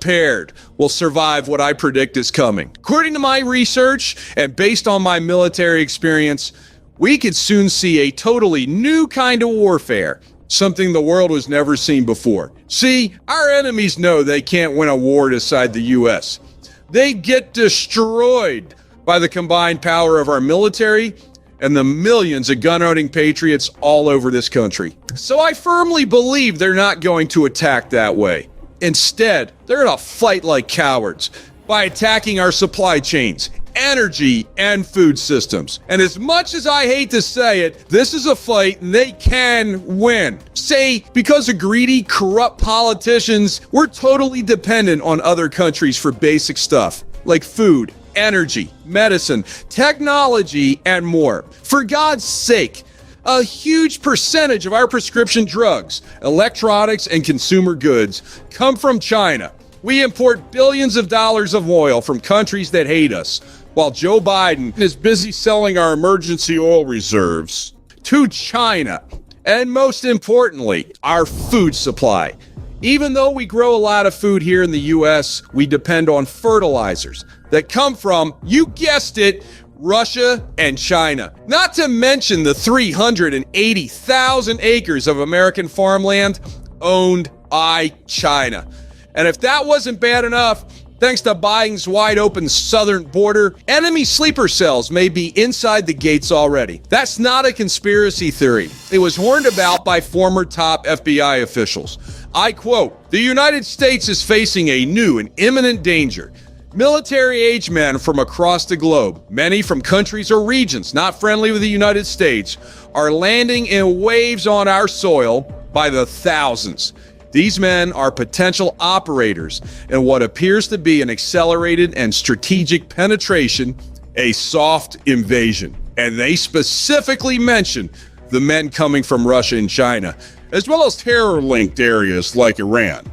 prepared will survive what I predict is coming. According to my research and based on my military experience, we could soon see a totally new kind of warfare, something the world has never seen before. See, our enemies know they can't win a war decide the U.S. They get destroyed by the combined power of our military and the millions of gun-owning patriots all over this country. So I firmly believe they're not going to attack that way. Instead, they're going to fight like cowards by attacking our supply chains, energy, and food systems. And as much as I hate to say it, this is a fight they can win. Say, because of greedy, corrupt politicians, we're totally dependent on other countries for basic stuff like food, energy, medicine, technology, and more. For God's sake, a huge percentage of our prescription drugs, electronics, and consumer goods come from China. We import billions of dollars of oil from countries that hate us, while Joe Biden is busy selling our emergency oil reserves to China. And most importantly, our food supply. Even though we grow a lot of food here in the U.S., we depend on fertilizers that come from, you guessed it, Russia and China. Not to mention the 380,000 acres of American farmland owned by China. And if that wasn't bad enough, thanks to Biden's wide open southern border, enemy sleeper cells may be inside the gates already. That's not a conspiracy theory. It was warned about by former top FBI officials. I quote, "The United States is facing a new and imminent danger. Military-age men from across the globe, many from countries or regions not friendly with the United States, are landing in waves on our soil by the thousands. These men are potential operators in what appears to be an accelerated and strategic penetration, a soft invasion." And they specifically mention the men coming from Russia and China, as well as terror-linked areas like Iran.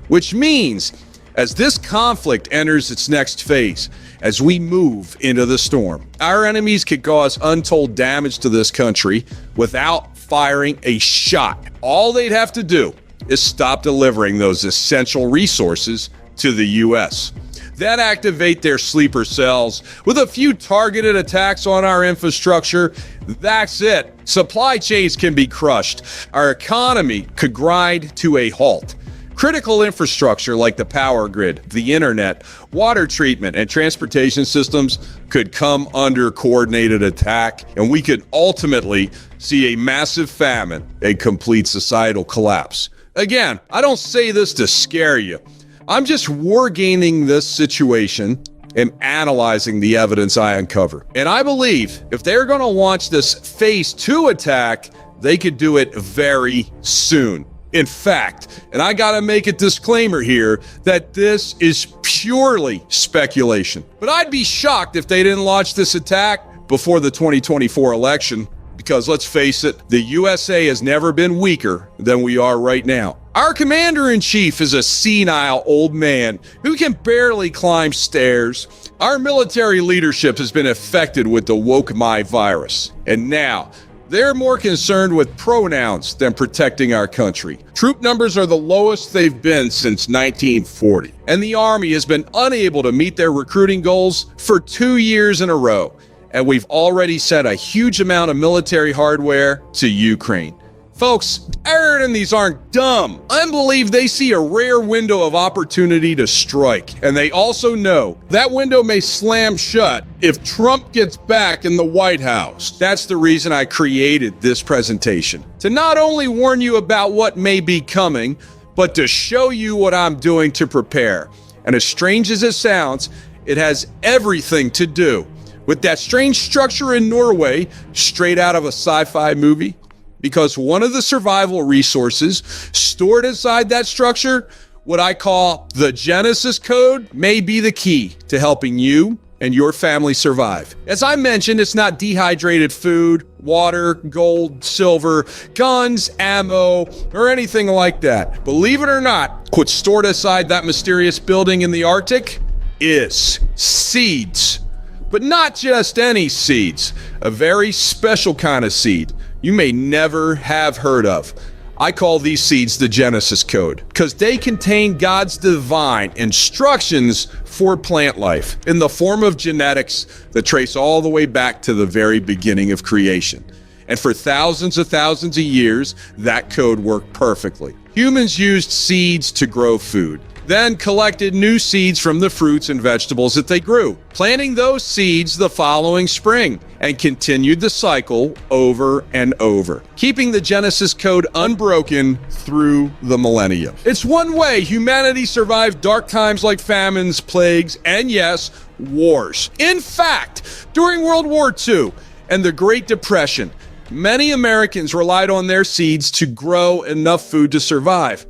Which means, as this conflict enters its next phase, as we move into the storm, our enemies could cause untold damage to this country without firing a shot. All they'd have to do is stop delivering those essential resources to the U.S. Then activate their sleeper cells with a few targeted attacks on our infrastructure. That's it. Supply chains can be crushed. Our economy could grind to a halt. Critical infrastructure like the power grid, the internet, water treatment, and transportation systems could come under coordinated attack, and we could ultimately see a massive famine, a complete societal collapse. Again, I don't say this to scare you. I'm just wargaming this situation and analyzing the evidence I uncover. And I believe if they're going to launch this phase 2 attack, they could do it very soon. In fact, and I gotta make a disclaimer here, that this is purely speculation. But I'd be shocked if they didn't launch this attack before the 2024 election, because let's face it, the USA has never been weaker than we are right now. Our commander-in-chief is a senile old man who can barely climb stairs. Our military leadership has been affected with the woke my virus. And now, they're more concerned with pronouns than protecting our country. Troop numbers are the lowest they've been since 1940. And the Army has been unable to meet their recruiting goals for 2 years in a row. And we've already sent a huge amount of military hardware to Ukraine. Folks, our enemies aren't dumb. I believe they see a rare window of opportunity to strike. And they also know that window may slam shut if Trump gets back in the White House. That's the reason I created this presentation. To not only warn you about what may be coming, but to show you what I'm doing to prepare. And as strange as it sounds, it has everything to do with that strange structure in Norway, straight out of a sci-fi movie. Because one of the survival resources stored inside that structure, what I call the Genesis code, may be the key to helping you and your family survive. As I mentioned, it's not dehydrated food, water, gold, silver, guns, ammo, or anything like that. Believe it or not, what's stored inside that mysterious building in the Arctic is seeds. But not just any seeds, a very special kind of seed you may never have heard of. I call these seeds the Genesis Code because they contain God's divine instructions for plant life in the form of genetics that trace all the way back to the very beginning of creation. And for thousands of years, that code worked perfectly. Humans used seeds to grow food, then collected new seeds from the fruits and vegetables that they grew, planting those seeds the following spring, and continued the cycle over and over, keeping the Genesis Code unbroken through the millennia. It's one way humanity survived dark times like famines, plagues, and yes, wars. In fact, during World War II and the Great Depression, many Americans relied on their seeds to grow enough food to survive.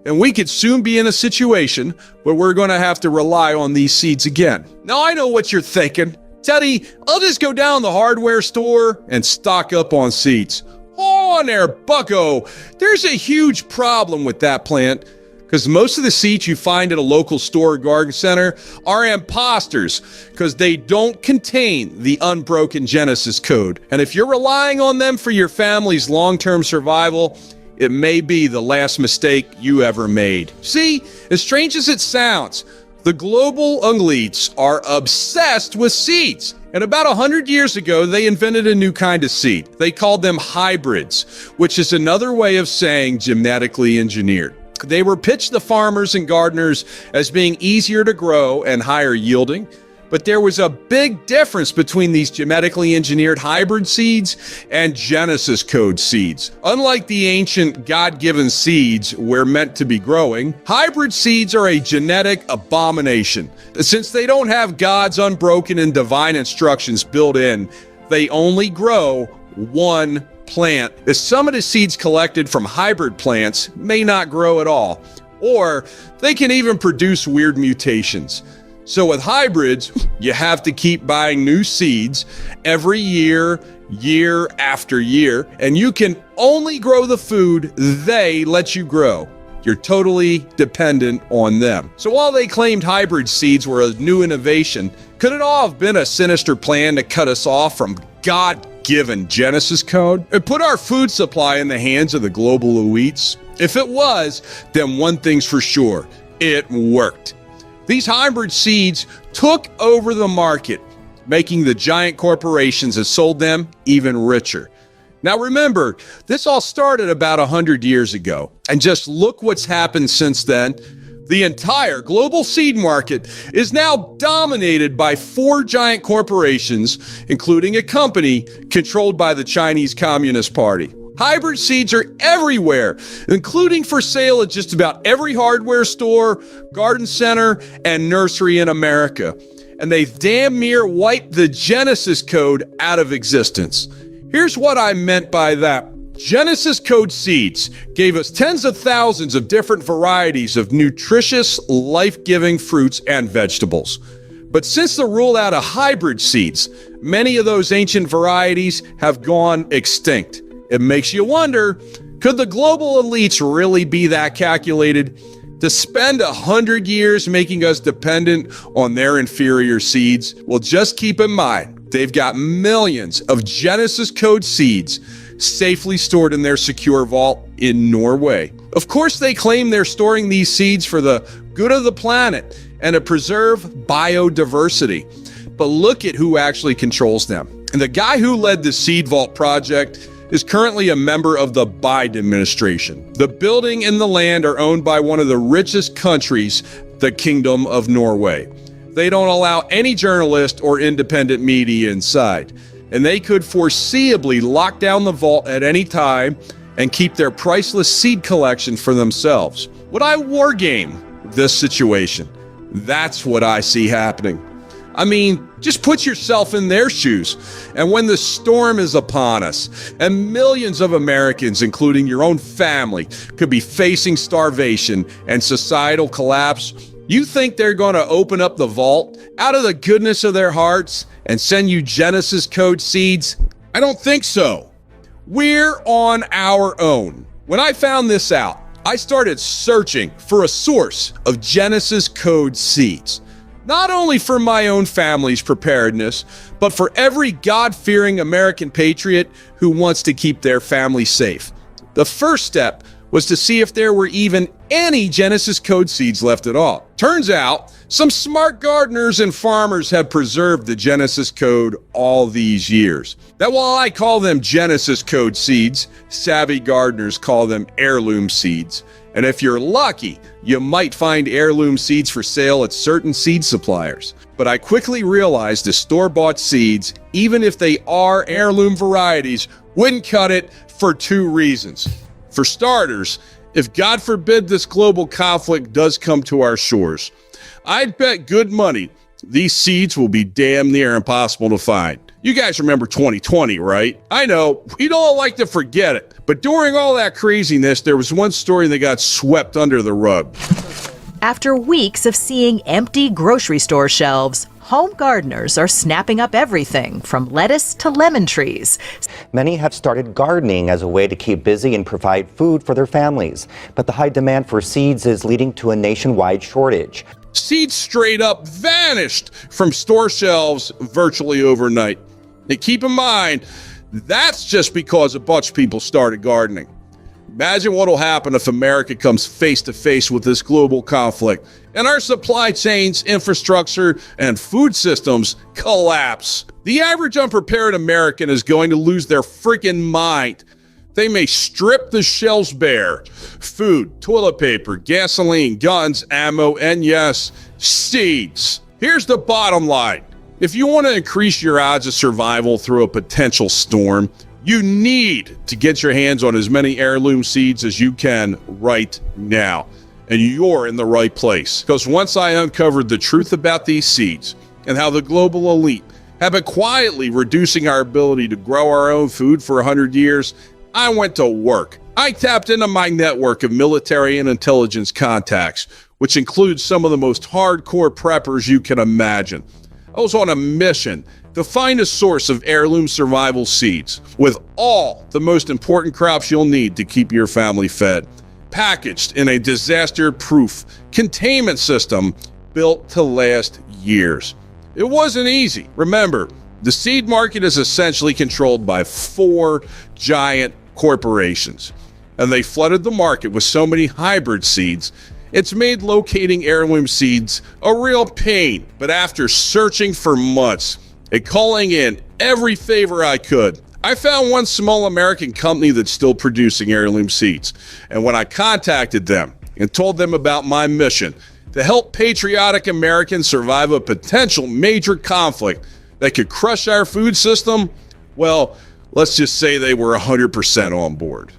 And we could soon be in a situation where we're going to have to rely on these seeds again. Now, I know what you're thinking. Teddy, I'll just go down the hardware store and stock up on seeds. Hold on there, bucko. There's a huge problem with that plant because most of the seeds you find at a local store or garden center are imposters because they don't contain the unbroken Genesis Code. And if you're relying on them for your family's long-term survival, it may be the last mistake you ever made. See, as strange as it sounds, the global elites are obsessed with seeds. And about 100 years ago, they invented a new kind of seed. They called them hybrids, which is another way of saying genetically engineered. They were pitched to farmers and gardeners as being easier to grow and higher yielding. But there was a big difference between these genetically engineered hybrid seeds and Genesis Code seeds. Unlike the ancient God-given seeds we're meant to be growing, hybrid seeds are a genetic abomination. Since they don't have God's unbroken and divine instructions built in, they only grow one plant. As some of the seeds collected from hybrid plants may not grow at all, or they can even produce weird mutations. So with hybrids, you have to keep buying new seeds every year, year after year, and you can only grow the food they let you grow. You're totally dependent on them. So while they claimed hybrid seeds were a new innovation, could it all have been a sinister plan to cut us off from God-given Genesis Code and put our food supply in the hands of the global elites? If it was, then one thing's for sure, it worked. These hybrid seeds took over the market, making the giant corporations that sold them even richer. Now remember, this all started about 100 years ago, and just look what's happened since then. The entire global seed market is now dominated by 4 giant corporations, including a company controlled by the Chinese Communist Party. Hybrid seeds are everywhere, including for sale at just about every hardware store, garden center, and nursery in America. And they've damn near wiped the Genesis Code out of existence. Here's what I meant by that. Genesis Code seeds gave us tens of thousands of different varieties of nutritious, life-giving fruits and vegetables. But since the rollout of hybrid seeds, many of those ancient varieties have gone extinct. It makes you wonder, could the global elites really be that calculated to spend 100 years making us dependent on their inferior seeds? Well, just keep in mind, they've got millions of Genesis Code seeds safely stored in their secure vault in Norway. Of course, they claim they're storing these seeds for the good of the planet and to preserve biodiversity. But look at who actually controls them. And the guy who led the Seed Vault project is currently a member of the Biden administration. The building and the land are owned by one of the richest countries, the Kingdom of Norway. They don't allow any journalist or independent media inside, and they could foreseeably lock down the vault at any time and keep their priceless seed collection for themselves. Would I wargame this situation? That's what I see happening. I mean, just put yourself in their shoes. And when the storm is upon us, and millions of Americans, including your own family, could be facing starvation and societal collapse, you think they're going to open up the vault out of the goodness of their hearts and send you Genesis Code seeds? I don't think so. We're on our own. When I found this out, I started searching for a source of Genesis Code seeds. Not only for my own family's preparedness, but for every God-fearing American patriot who wants to keep their family safe. The first step was to see if there were even any Genesis code seeds left at all. Turns out, some smart gardeners and farmers have preserved the Genesis code all these years. That while I call them Genesis code seeds, savvy gardeners call them heirloom seeds. And if you're lucky, you might find heirloom seeds for sale at certain seed suppliers. But I quickly realized the store-bought seeds, even if they are heirloom varieties, wouldn't cut it for two reasons. For starters, if God forbid this global conflict does come to our shores, I'd bet good money these seeds will be damn near impossible to find. You guys remember 2020, right? I know, we don't like to forget it, but during all that craziness, there was one story that got swept under the rug. After weeks of seeing empty grocery store shelves, home gardeners are snapping up everything from lettuce to lemon trees. Many have started gardening as a way to keep busy and provide food for their families. But the high demand for seeds is leading to a nationwide shortage. Seeds straight up vanished from store shelves virtually overnight. And keep in mind, that's just because a bunch of people started gardening. Imagine what will happen if America comes face to face with this global conflict and our supply chains, infrastructure, and food systems collapse. The average unprepared American is going to lose their freaking mind. They may strip the shelves bare. Food, toilet paper, gasoline, guns, ammo, and yes, seeds. Here's the bottom line. If you want to increase your odds of survival through a potential storm, you need to get your hands on as many heirloom seeds as you can right now. And you're in the right place. Because once I uncovered the truth about these seeds and how the global elite have been quietly reducing our ability to grow our own food for 100 years, I went to work. I tapped into my network of military and intelligence contacts, which includes some of the most hardcore preppers you can imagine. I was on a mission to find a source of heirloom survival seeds with all the most important crops you'll need to keep your family fed, packaged in a disaster-proof containment system built to last years. It wasn't easy. Remember, the seed market is essentially controlled by 4 giant corporations, and they flooded the market with so many hybrid seeds, it's made locating heirloom seeds a real pain. But after searching for months and calling in every favor I could, I found one small American company that's still producing heirloom seeds. And when I contacted them and told them about my mission to help patriotic Americans survive a potential major conflict that could crush our food system, well, let's just say they were 100% on board.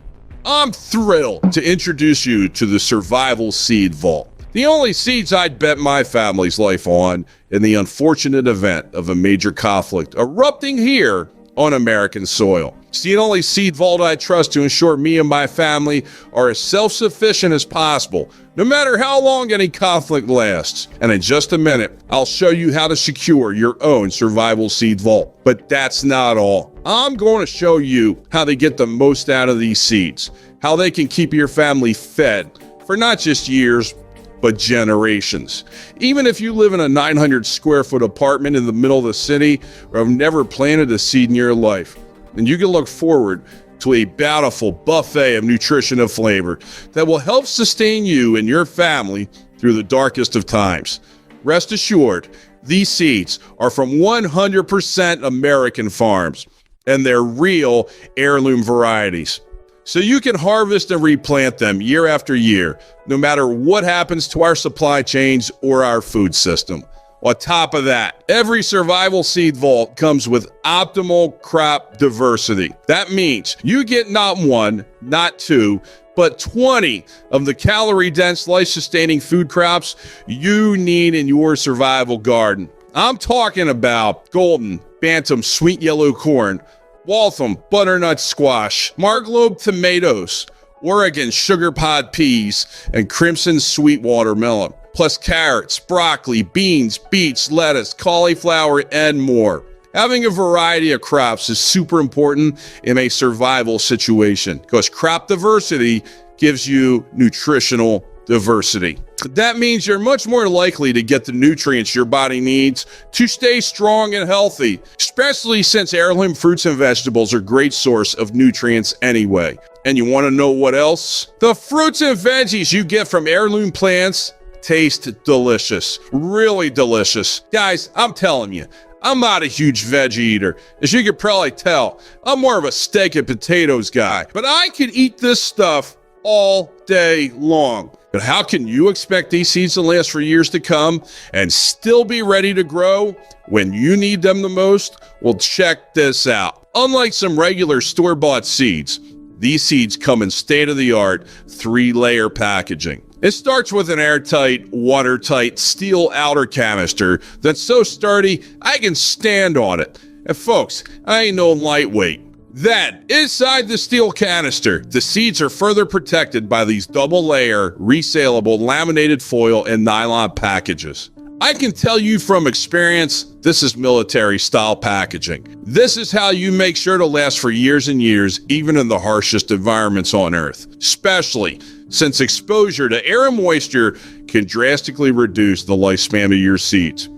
I'm thrilled to introduce you to the Survival Seed Vault, the only seeds I'd bet my family's life on in the unfortunate event of a major conflict erupting here on American soil. It's the only seed vault I trust to ensure me and my family are as self-sufficient as possible, no matter how long any conflict lasts. And in just a minute, I'll show you how to secure your own survival seed vault. But that's not all. I'm going to show you how to get the most out of these seeds, how they can keep your family fed for not just years, but generations. Even if you live in a 900 square foot apartment in the middle of the city or have never planted a seed in your life, then you can look forward to a bountiful buffet of nutrition and flavor that will help sustain you and your family through the darkest of times. Rest assured, these seeds are from 100% American farms, and they're real heirloom varieties. So you can harvest and replant them year after year, no matter what happens to our supply chains or our food system. On top of that, every survival seed vault comes with optimal crop diversity. That means you get not 1, not 2, but 20 of the calorie-dense, life-sustaining food crops you need in your survival garden. I'm talking about golden, bantam, sweet yellow corn, Waltham butternut squash, Marglobe tomatoes, Oregon sugar pod peas, and crimson sweet watermelon, plus carrots, broccoli, beans, beets, lettuce, cauliflower, and more. Having a variety of crops is super important in a survival situation because crop diversity gives you nutritional diversity. That means you're much more likely to get the nutrients your body needs to stay strong and healthy, especially since heirloom fruits and vegetables are a great source of nutrients anyway. And you want to know what else? The fruits and veggies you get from heirloom plants taste delicious, really delicious. Guys, I'm telling you, I'm not a huge veggie eater. As you can probably tell, I'm more of a steak and potatoes guy, but I could eat this stuff all day long. But how can you expect these seeds to last for years to come and still be ready to grow when you need them the most? Well, check this out. Unlike some regular store-bought seeds, these seeds come in state-of-the-art 3-layer packaging. It starts with an airtight, watertight steel outer canister that's so sturdy I can stand on it. And folks, I ain't no lightweight. Then, inside the steel canister, the seeds are further protected by these double-layer, resaleable laminated foil and nylon packages. I can tell you from experience, this is military-style packaging. This is how you make sure to last for years and years, even in the harshest environments on Earth, especially since exposure to air and moisture can drastically reduce the lifespan of your seeds.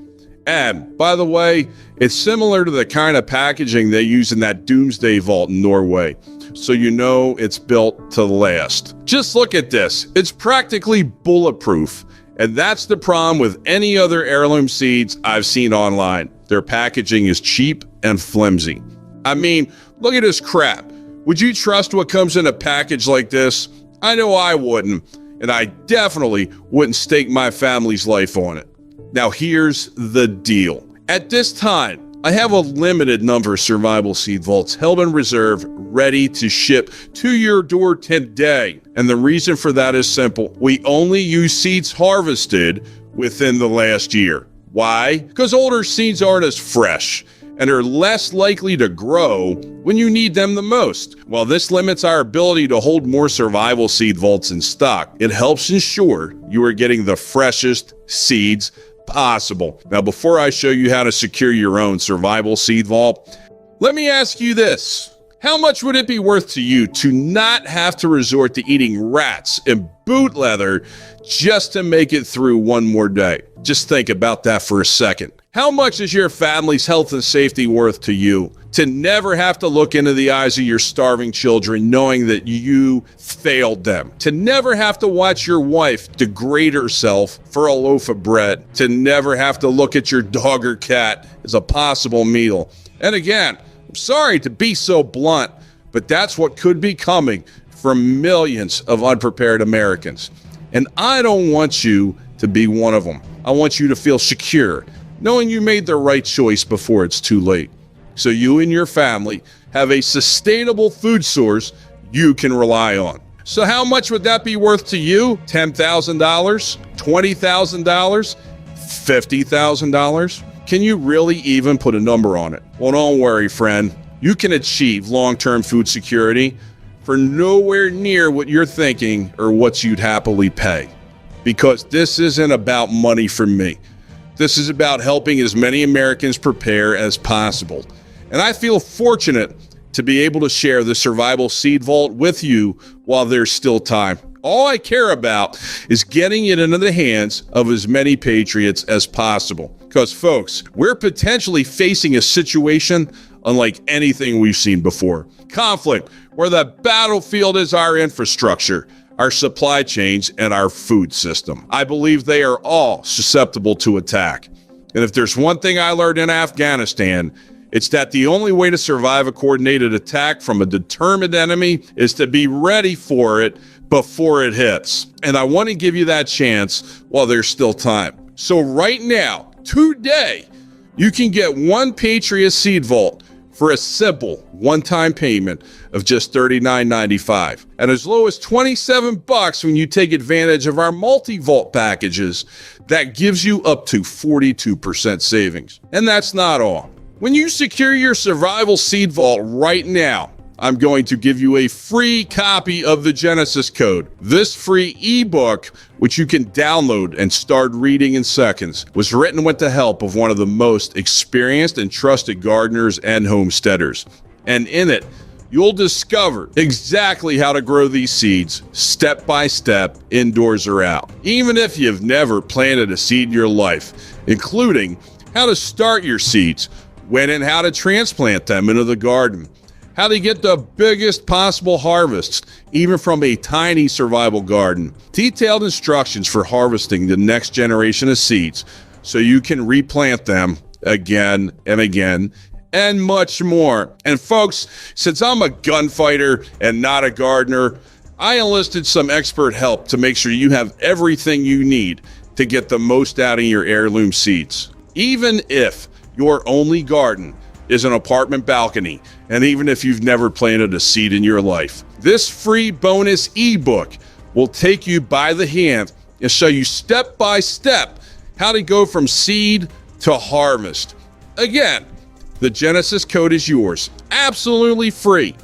And, by the way, it's similar to the kind of packaging they use in that doomsday vault in Norway, so you know it's built to last. Just look at this. It's practically bulletproof, and that's the problem with any other heirloom seeds I've seen online. Their packaging is cheap and flimsy. I mean, look at this crap. Would you trust what comes in a package like this? I know I wouldn't, and I definitely wouldn't stake my family's life on it. Now here's the deal. At this time, I have a limited number of survival seed vaults held in reserve, ready to ship to your door today. And the reason for that is simple. We only use seeds harvested within the last year. Why? Because older seeds aren't as fresh and are less likely to grow when you need them the most. While this limits our ability to hold more survival seed vaults in stock, it helps ensure you are getting the freshest seeds possible. Now, before I show you how to secure your own survival seed vault, let me ask you this. How much would it be worth to you to not have to resort to eating rats and boot leather just to make it through one more day? Just think about that for a second. How much is your family's health and safety worth to you to never have to look into the eyes of your starving children knowing that you failed them? To never have to watch your wife degrade herself for a loaf of bread? To never have to look at your dog or cat as a possible meal? And again, I'm sorry to be so blunt, but that's what could be coming from millions of unprepared Americans. And I don't want you to be one of them. I want you to feel secure, knowing you made the right choice before it's too late. So you and your family have a sustainable food source you can rely on. So how much would that be worth to you? $10,000? $20,000? $50,000? Can you really even put a number on it? Well, don't worry, friend. You can achieve long-term food security for nowhere near what you're thinking or what you'd happily pay. Because this isn't about money for me. This is about helping as many Americans prepare as possible. And I feel fortunate to be able to share the Survival Seed Vault with you while there's still time. All I care about is getting it into the hands of as many patriots as possible. Because, folks, we're potentially facing a situation unlike anything we've seen before. Conflict, where the battlefield is our infrastructure, our supply chains, and our food system. I believe they are all susceptible to attack. And if there's one thing I learned in Afghanistan, it's that the only way to survive a coordinated attack from a determined enemy is to be ready for it before it hits. And I want to give you that chance while there's still time. So right now, today, you can get one Patriot Seed Vault for a simple one-time payment of just $39.95, and as low as $27 when you take advantage of our multi-vault packages. That gives you up to 42% savings. And that's not all. When you secure your Survival Seed Vault right now, I'm going to give you a free copy of the Genesis Code. This free ebook, which you can download and start reading in seconds, was written with the help of one of the most experienced and trusted gardeners and homesteaders. And in it, you'll discover exactly how to grow these seeds step by step, indoors or out. Even if you've never planted a seed in your life, including how to start your seeds, when and how to transplant them into the garden, how to get the biggest possible harvests, even from a tiny survival garden, detailed instructions for harvesting the next generation of seeds so you can replant them again and again, and much more. And folks, since I'm a gunfighter and not a gardener, I enlisted some expert help to make sure you have everything you need to get the most out of your heirloom seeds. Even if your only garden is an apartment balcony, and even if you've never planted a seed in your life, this free bonus ebook will take you by the hand and show you step by step how to go from seed to harvest. Again, the Genesis code is yours, absolutely free,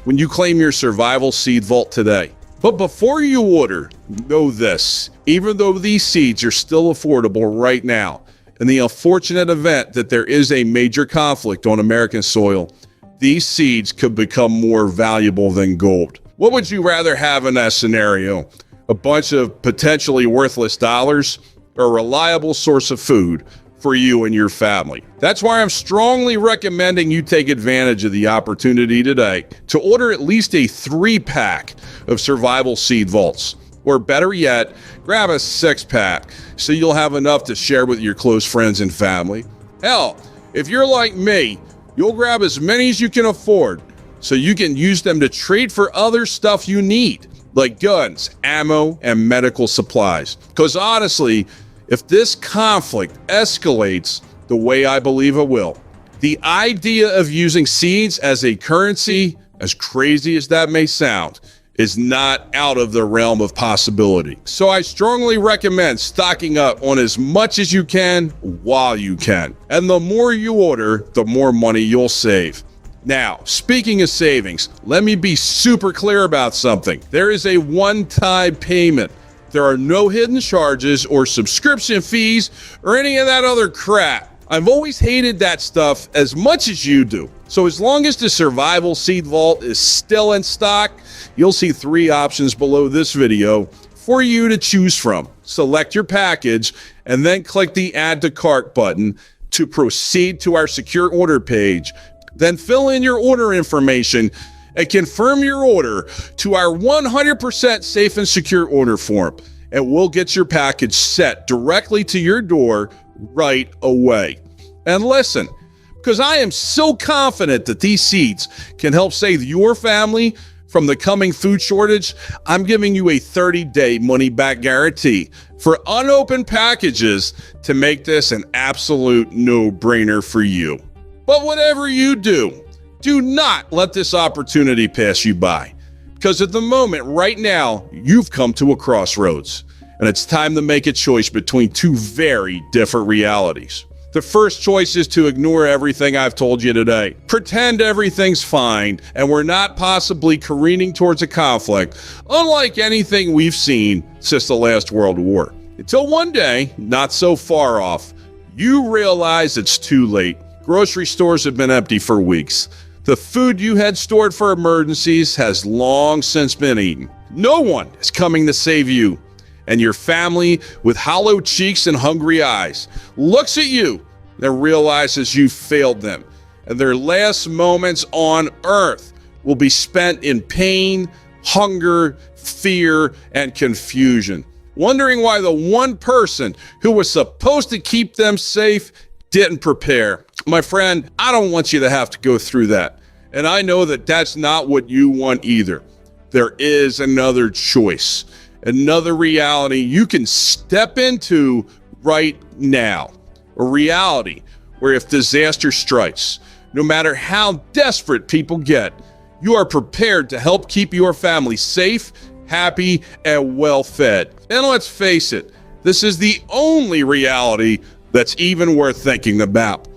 when you claim your survival seed vault today. But before you order, know this: even though these seeds are still affordable right now, in the unfortunate event that there is a major conflict on American soil, these seeds could become more valuable than gold. What would you rather have in that scenario? A bunch of potentially worthless dollars, or a reliable source of food for you and your family? That's why I'm strongly recommending you take advantage of the opportunity today to order at least a 3-pack of survival seed vaults. Or better yet, grab a 6-pack so you'll have enough to share with your close friends and family. Hell, if you're like me, you'll grab as many as you can afford so you can use them to trade for other stuff you need, like guns, ammo, and medical supplies. Because honestly, if this conflict escalates the way I believe it will, the idea of using seeds as a currency, as crazy as that may sound, is not out of the realm of possibility. So I strongly recommend stocking up on as much as you can while you can. And the more you order, the more money you'll save. Now, speaking of savings, let me be super clear about something. There is a one-time payment. There are no hidden charges or subscription fees or any of that other crap. I've always hated that stuff as much as you do. So as long as the survival seed vault is still in stock, you'll see 3 options below this video for you to choose from. Select your package and then click the add to cart button to proceed to our secure order page. Then fill in your order information and confirm your order to our 100% safe and secure order form, and we'll get your package set directly to your door right away. And listen, because I am so confident that these seeds can help save your family from the coming food shortage, I'm giving you a 30-day money-back guarantee for unopened packages to make this an absolute no-brainer for you. But whatever you do, do not let this opportunity pass you by, because at the moment right now, you've come to a crossroads, and it's time to make a choice between 2 very different realities. The first choice is to ignore everything I've told you today. Pretend everything's fine and we're not possibly careening towards a conflict, unlike anything we've seen since the last World War. Until one day, not so far off, you realize it's too late. Grocery stores have been empty for weeks. The food you had stored for emergencies has long since been eaten. No one is coming to save you. And your family, with hollow cheeks and hungry eyes, looks at you and realizes you failed them. And their last moments on earth will be spent in pain, hunger, fear, and confusion, wondering why the one person who was supposed to keep them safe didn't prepare. My friend, I don't want you to have to go through that. And I know that that's not what you want either. There is another choice. Another reality you can step into right now. A reality where if disaster strikes, no matter how desperate people get, you are prepared to help keep your family safe, happy, and well-fed. And let's face it, this is the only reality that's even worth thinking about.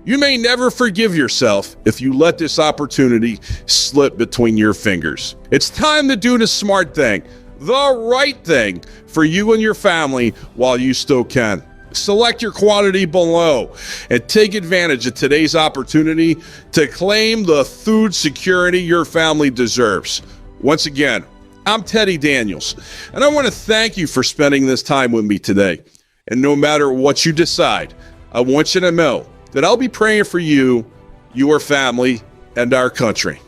You may never forgive yourself if you let this opportunity slip between your fingers. It's time to do the smart thing, the right thing for you and your family while you still can. Select your quantity below and take advantage of today's opportunity to claim the food security your family deserves. Once again, I'm Teddy Daniels, and I want to thank you for spending this time with me today. And no matter what you decide, I want you to know that I'll be praying for you, your family, and our country.